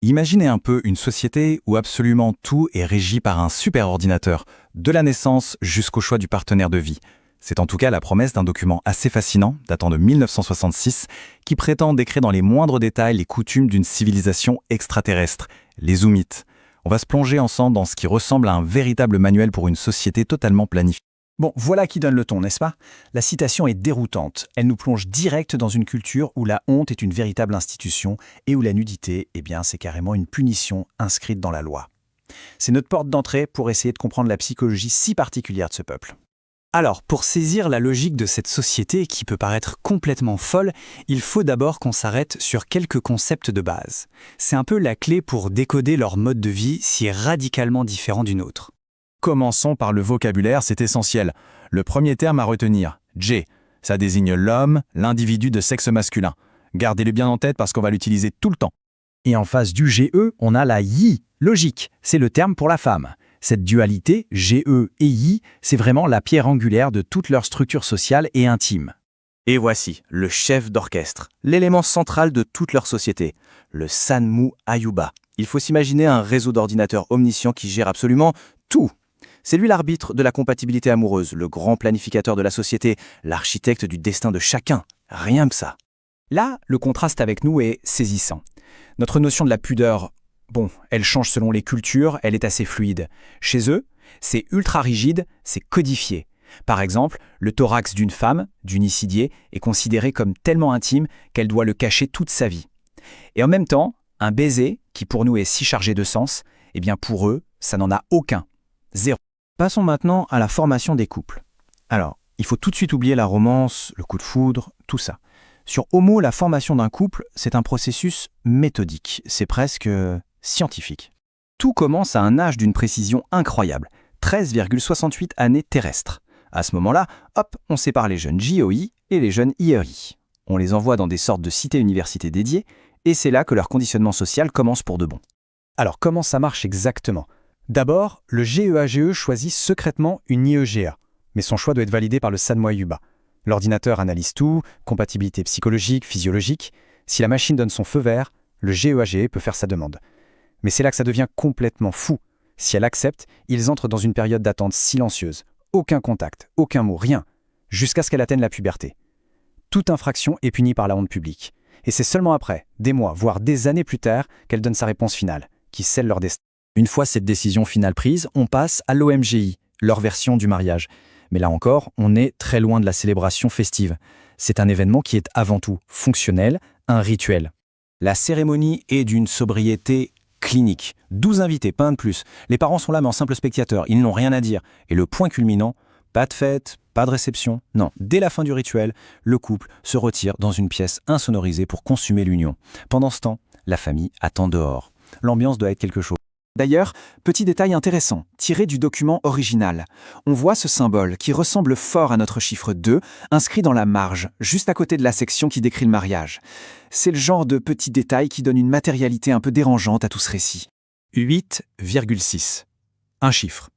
Imaginez un peu une société où absolument tout est régi par un superordinateur, de la naissance jusqu'au choix du partenaire de vie. C'est en tout cas la promesse d'un document assez fascinant, datant de 1966, qui prétend décrire dans les moindres détails les coutumes d'une civilisation extraterrestre, les Oumites. On va se plonger ensemble dans ce qui ressemble à un véritable manuel pour une société totalement planifiée. Bon, voilà qui donne le ton, n'est-ce pas? La citation est déroutante. Elle nous plonge direct dans une culture où la honte est une véritable institution et où la nudité, c'est carrément une punition inscrite dans la loi. C'est notre porte d'entrée pour essayer de comprendre la psychologie si particulière de ce peuple. Alors, pour saisir la logique de cette société qui peut paraître complètement folle, il faut d'abord qu'on s'arrête sur quelques concepts de base. C'est un peu la clé pour décoder leur mode de vie si radicalement différent du nôtre. Commençons par le vocabulaire, c'est essentiel. Le premier terme à retenir, J. Ça désigne l'homme, l'individu de sexe masculin. Gardez-le bien en tête parce qu'on va l'utiliser tout le temps. Et en face du GE, on a la yi, logique, c'est le terme pour la femme. Cette dualité, GE et yi, c'est vraiment la pierre angulaire de toute leur structure sociale et intime. Et voici le chef d'orchestre, l'élément central de toute leur société, le Sanmu Ayuba. Il faut s'imaginer un réseau d'ordinateurs omniscient qui gère absolument tout. C'est lui l'arbitre de la compatibilité amoureuse, le grand planificateur de la société, l'architecte du destin de chacun. Rien que ça. Là, le contraste avec nous est saisissant. Notre notion de la pudeur, elle change selon les cultures, elle est assez fluide. Chez eux, c'est ultra rigide, c'est codifié. Par exemple, le thorax d'une femme, d'unicidier, est considéré comme tellement intime qu'elle doit le cacher toute sa vie. Et en même temps, un baiser, qui pour nous est si chargé de sens, pour eux, ça n'en a aucun. Zéro. Passons maintenant à la formation des couples. Alors, il faut tout de suite oublier la romance, le coup de foudre, tout ça. Sur Homo, la formation d'un couple, c'est un processus méthodique, c'est presque scientifique. Tout commence à un âge d'une précision incroyable, 13,68 années terrestres. À ce moment-là, on sépare les jeunes JOI et les jeunes IRI. On les envoie dans des sortes de cités-universités dédiées, et c'est là que leur conditionnement social commence pour de bon. Alors, comment ça marche exactement ? D'abord, le GEAGE choisit secrètement une IEGA, mais son choix doit être validé par le Sanmu Ayuba. L'ordinateur analyse tout, compatibilité psychologique, physiologique. Si la machine donne son feu vert, le GEAGE peut faire sa demande. Mais c'est là que ça devient complètement fou. Si elle accepte, ils entrent dans une période d'attente silencieuse. Aucun contact, aucun mot, rien, jusqu'à ce qu'elle atteigne la puberté. Toute infraction est punie par la honte publique. Et c'est seulement après, des mois, voire des années plus tard, qu'elle donne sa réponse finale, qui scelle leur destin. Une fois cette décision finale prise, on passe à l'OMGI, leur version du mariage. Mais là encore, on est très loin de la célébration festive. C'est un événement qui est avant tout fonctionnel, un rituel. La cérémonie est d'une sobriété clinique. 12 invités, pas un de plus. Les parents sont là mais en simples spectateurs, ils n'ont rien à dire. Et le point culminant, pas de fête, pas de réception. Non, dès la fin du rituel, le couple se retire dans une pièce insonorisée pour consommer l'union. Pendant ce temps, la famille attend dehors. L'ambiance doit être quelque chose. D'ailleurs, petit détail intéressant, tiré du document original. On voit ce symbole qui ressemble fort à notre chiffre 2, inscrit dans la marge, juste à côté de la section qui décrit le mariage. C'est le genre de petit détail qui donne une matérialité un peu dérangeante à tout ce récit. 8,6. Un chiffre.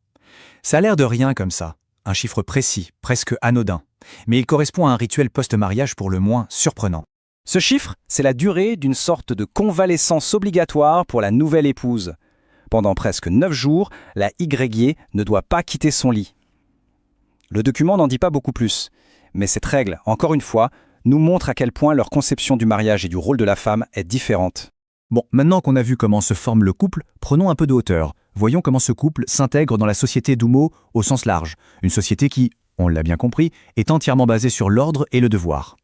Ça a l'air de rien comme ça. Un chiffre précis, presque anodin. Mais il correspond à un rituel post-mariage pour le moins surprenant. Ce chiffre, c'est la durée d'une sorte de convalescence obligatoire pour la nouvelle épouse. Pendant presque 9 jours, la YE ne doit pas quitter son lit. Le document n'en dit pas beaucoup plus, mais cette règle, encore une fois, nous montre à quel point leur conception du mariage et du rôle de la femme est différente. Bon, maintenant qu'on a vu comment se forme le couple, prenons un peu de hauteur. Voyons comment ce couple s'intègre dans la société d'Homo au sens large. Une société qui, on l'a bien compris, est entièrement basée sur l'ordre et le devoir.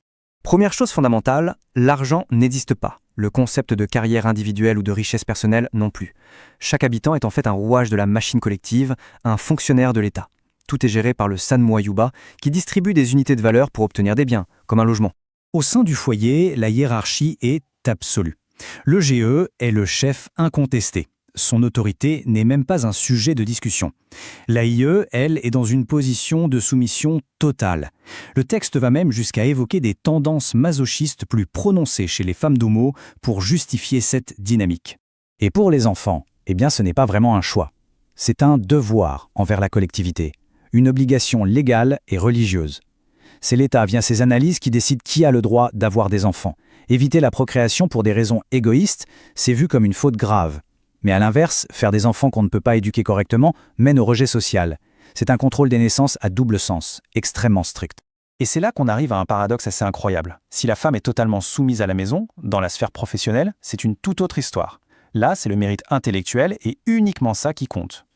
Première chose fondamentale, l'argent n'existe pas. Le concept de carrière individuelle ou de richesse personnelle non plus. Chaque habitant est en fait un rouage de la machine collective, un fonctionnaire de l'État. Tout est géré par le Sanmu Ayuba qui distribue des unités de valeur pour obtenir des biens, comme un logement. Au sein du foyer, la hiérarchie est absolue. Le GE est le chef incontesté. Son autorité n'est même pas un sujet de discussion. La IE, elle, est dans une position de soumission totale. Le texte va même jusqu'à évoquer des tendances masochistes plus prononcées chez les femmes d'Homo pour justifier cette dynamique. Et pour les enfants, ce n'est pas vraiment un choix. C'est un devoir envers la collectivité, une obligation légale et religieuse. C'est l'État, via ses analyses, qui décide qui a le droit d'avoir des enfants. Éviter la procréation pour des raisons égoïstes, c'est vu comme une faute grave. Mais à l'inverse, faire des enfants qu'on ne peut pas éduquer correctement mène au rejet social. C'est un contrôle des naissances à double sens, extrêmement strict. Et c'est là qu'on arrive à un paradoxe assez incroyable. Si la femme est totalement soumise à la maison, dans la sphère professionnelle, c'est une toute autre histoire. Là, c'est le mérite intellectuel et uniquement ça qui compte.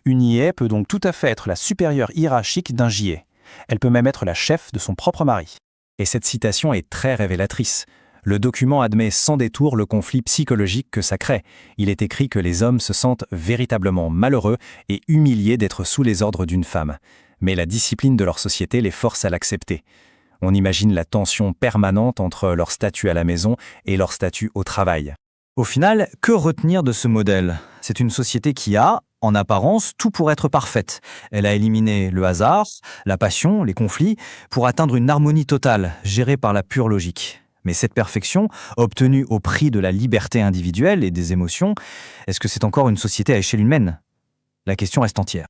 Une IA peut donc tout à fait être la supérieure hiérarchique d'un JA. Elle peut même être la chef de son propre mari. Et cette citation est très révélatrice. Le document admet sans détour le conflit psychologique que ça crée. Il est écrit que les hommes se sentent véritablement malheureux et humiliés d'être sous les ordres d'une femme. Mais la discipline de leur société les force à l'accepter. On imagine la tension permanente entre leur statut à la maison et leur statut au travail. Au final, que retenir de ce modèle? C'est une société qui a, en apparence, tout pour être parfaite. Elle a éliminé le hasard, la passion, les conflits, pour atteindre une harmonie totale, gérée par la pure logique. Mais cette perfection, obtenue au prix de la liberté individuelle et des émotions, est-ce que c'est encore une société à échelle humaine? La question reste entière.